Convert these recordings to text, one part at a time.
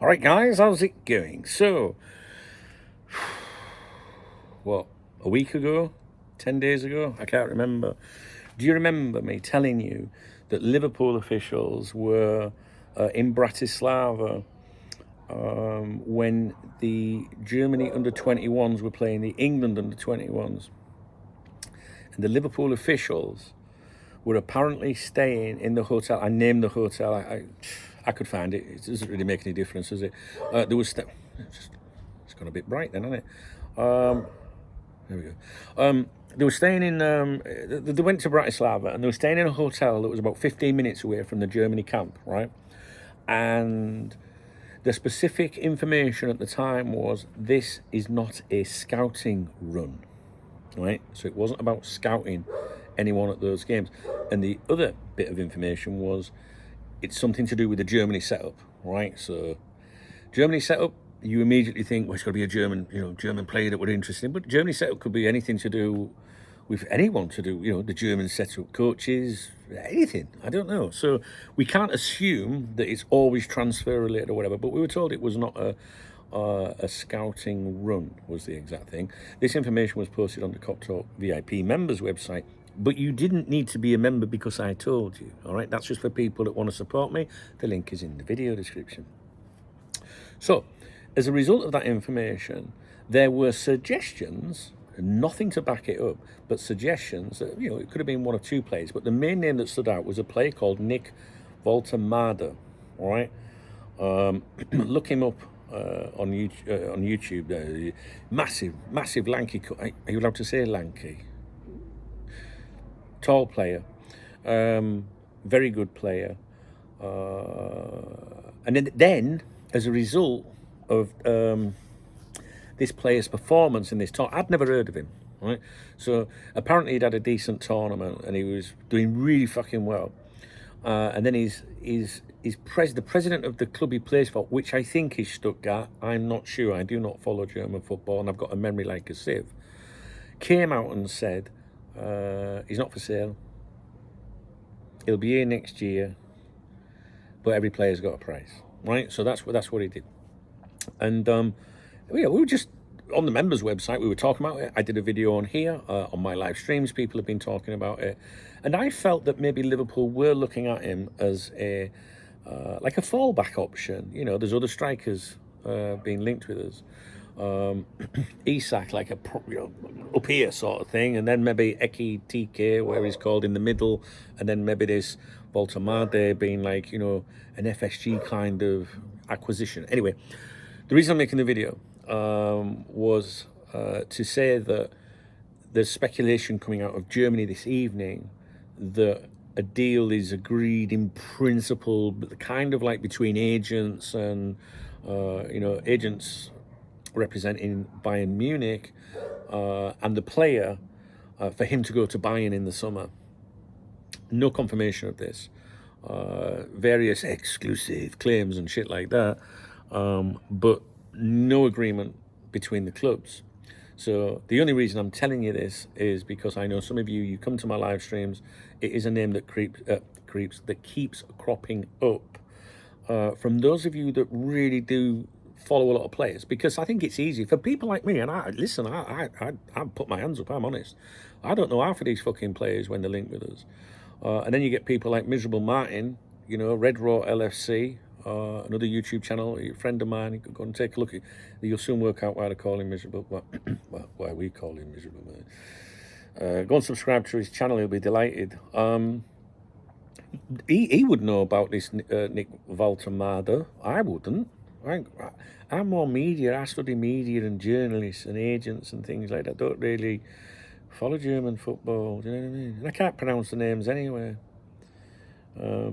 All right, guys, how's it going? So, what, a week ago? 10 days ago? I can't remember. Do you remember me telling you that Liverpool officials were in Bratislava when the Germany under 21s were playing the England under 21s? And the Liverpool officials were apparently staying in the hotel. I named the hotel. I could find it. It doesn't really make any difference, does it? There was it's gone a bit bright then, hasn't it? There we go. They were staying in. They went to Bratislava and they were staying in a hotel that was about 15 minutes away from the Germany camp, right? And the specific information at the time was this is not a scouting run, right? So it wasn't about scouting anyone at those games. And the other bit of information was it's something to do with the Germany setup, right? So Germany setup, you immediately think, well, it's got to be a German, German player that we're interested in. But Germany setup could be anything to do with anyone to do, the German setup coaches, anything. I don't know. So we can't assume that it's always transfer related or whatever. But we were told it was not a scouting run was the exact thing. This information was posted on the Cop Talk VIP members website. But you didn't need to be a member because I told you. All right, that's just for people that want to support me. The link is in the video description. So, as a result of that information, there were suggestions, nothing to back it up, but suggestions that, it could have been one of two players. But the main name that stood out was a player called Nick Woltemade. All right, look him up on YouTube. Massive lanky. Are you allowed to say lanky? Tall player, very good player, and then as a result of this player's performance in this tournament, I'd never heard of him, right? So apparently he'd had a decent tournament and he was doing really fucking well, and then the president of the club he plays for, which I think is Stuttgart, I'm not sure, I do not follow German football and I've got a memory like a sieve, came out and said, he's not for sale. He'll be here next year, but every player's got a price, right? So that's what he did. And we were just on the members website. We were talking about it. I did a video on here on my live streams. People have been talking about it, and I felt that maybe Liverpool were looking at him as a like a fallback option. There's other strikers being linked with us. Isak like up here sort of thing, and then maybe Eki TK where he's called in the middle, and then maybe this Woltemade being like an FSG kind of acquisition. Anyway, the reason I'm making the video was to say that there's speculation coming out of Germany this evening that a deal is agreed in principle, but kind of like between agents and agents representing Bayern Munich and the player for him to go to Bayern in the summer. No confirmation of this. Various exclusive claims and shit like that, but no agreement between the clubs. So the only reason I'm telling you this is because I know some of you come to my live streams. It is a name that keeps cropping up from those of you that really do follow a lot of players, because I think it's easy for people like me, and I put my hands up, I'm honest, I don't know half of these fucking players when they're linked with us, and then you get people like Miserable Martin, Red Raw LFC, another YouTube channel, a friend of mine. You could go and take a look at. You'll soon work out why they call him Miserable. Why we call him Miserable Man. Go and subscribe to his channel. He'll be delighted. He would know about this Nick Woltemade. I wouldn't. I'm more media. I study media and journalists and agents and things like that. I don't really follow German football. Do you know what I mean? And I can't pronounce the names anyway. But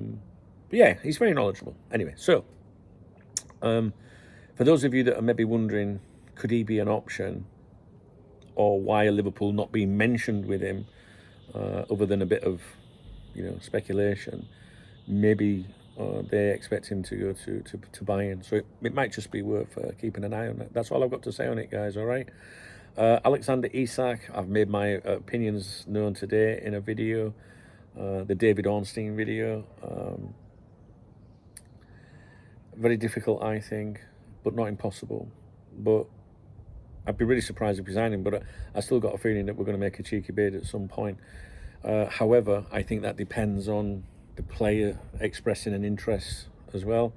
yeah, he's very knowledgeable. Anyway, so for those of you that are maybe wondering, could he be an option, or why are Liverpool not being mentioned with him, other than a bit of speculation? Maybe they expect him to go to Bayern, so it might just be worth keeping an eye on it. That's all I've got to say on it, guys. All right. Alexander Isak, I've made my opinions known today in a video, the David Ornstein video. Very difficult, I think, but not impossible. But I'd be really surprised if we sign him, but I still got a feeling that we're going to make a cheeky bid at some point. However, I think that depends on the player expressing an interest as well.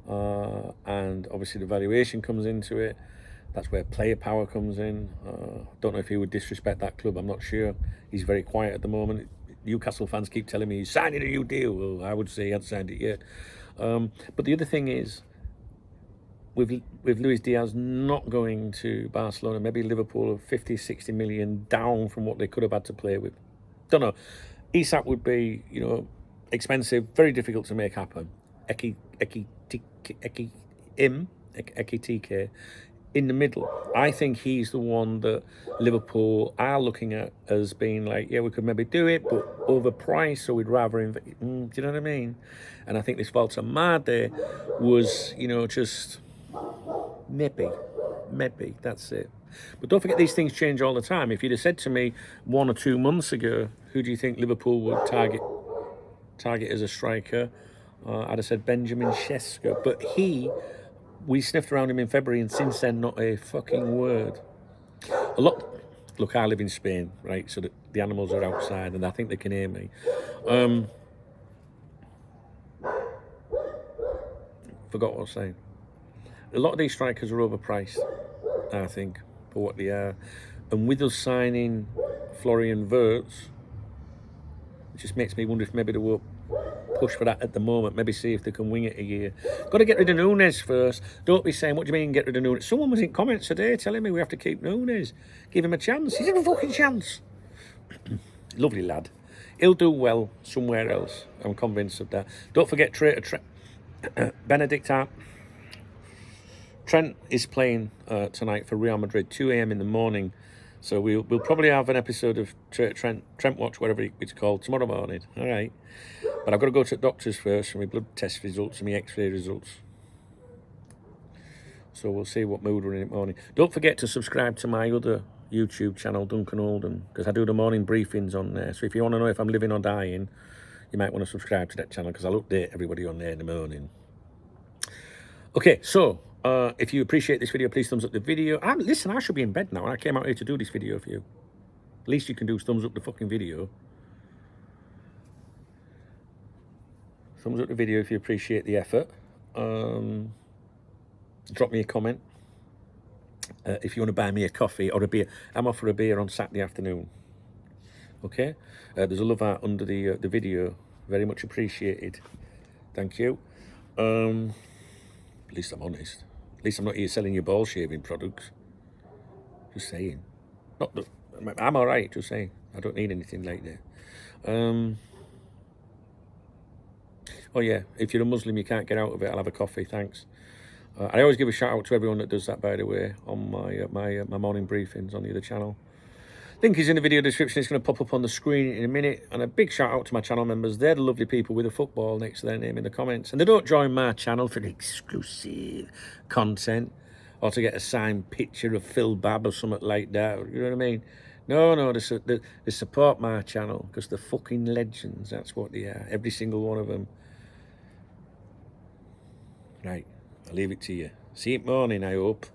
And obviously the valuation comes into it. That's where player power comes in. Don't know if he would disrespect that club. I'm not sure. He's very quiet at the moment. Newcastle fans keep telling me he's signing a new deal. Well, I would say he hasn't signed it yet. But the other thing is, with Luis Diaz not going to Barcelona, maybe Liverpool are 50, 60 million down from what they could have had to play with. Don't know. Isak would be, expensive, very difficult to make happen. Ekitike in the middle. I think he's the one that Liverpool are looking at as being like, yeah, we could maybe do it, but overpriced, so we'd rather invest. Do you know what I mean? And I think this Woltemade was, just maybe, that's it. But don't forget, these things change all the time. If you'd have said to me 1 or 2 months ago, who do you think Liverpool would target as a striker, I'd have said Benjamin Sesko. But we sniffed around him in February, and since then, not a fucking word. Look, I live in Spain, right? So the animals are outside, and I think they can hear me. Forgot what I was saying. A lot of these strikers are overpriced, I think, for what they are. And with us signing Florian Wirtz, it just makes me wonder if maybe they will push for that at the moment. Maybe see if they can wing it a year. Got to get rid of Nunes first. Don't be saying, what do you mean get rid of Nunes? Someone was in comments today telling me we have to keep Nunes. Give him a chance. He's in a fucking chance. Lovely lad. He'll do well somewhere else. I'm convinced of that. Don't forget Benedict Hart. Trent is playing tonight for Real Madrid, 2 a.m. in the morning. So we'll probably have an episode of Trent Watch, whatever it's called, tomorrow morning. All right. But I've got to go to the doctors first for my blood test results and my x-ray results. So we'll see what mood we're in the morning. Don't forget to subscribe to my other YouTube channel, Duncan Oldham, because I do the morning briefings on there. So if you want to know if I'm living or dying, you might want to subscribe to that channel, because I'll update everybody on there in the morning. Okay, so if you appreciate this video, please thumbs up the video. Listen, I should be in bed now, and I came out here to do this video for you. Least you can do is thumbs up the fucking video. Thumbs up the video if you appreciate the effort. Drop me a comment. If you want to buy me a coffee or a beer, I'm off for a beer on Saturday afternoon. Okay? There's a love art under the video. Very much appreciated. Thank you. At least I'm honest. At least I'm not here selling you ball shaving products. Just saying. Not that I'm all right. Just saying. I don't need anything like that. Oh yeah, if you're a Muslim, you can't get out of it. I'll have a coffee. Thanks. I always give a shout out to everyone that does that, by the way, on my morning briefings on the other channel. Link is in the video description. It's going to pop up on the screen in a minute. And a big shout out to my channel members. They're the lovely people with a football next to their name in the comments. And they don't join my channel for the exclusive content or to get a signed picture of Phil Babb or something like that. You know what I mean? No, they support my channel because they're fucking legends. That's what they are. Every single one of them. Right, I'll leave it to you. See you morning, I hope.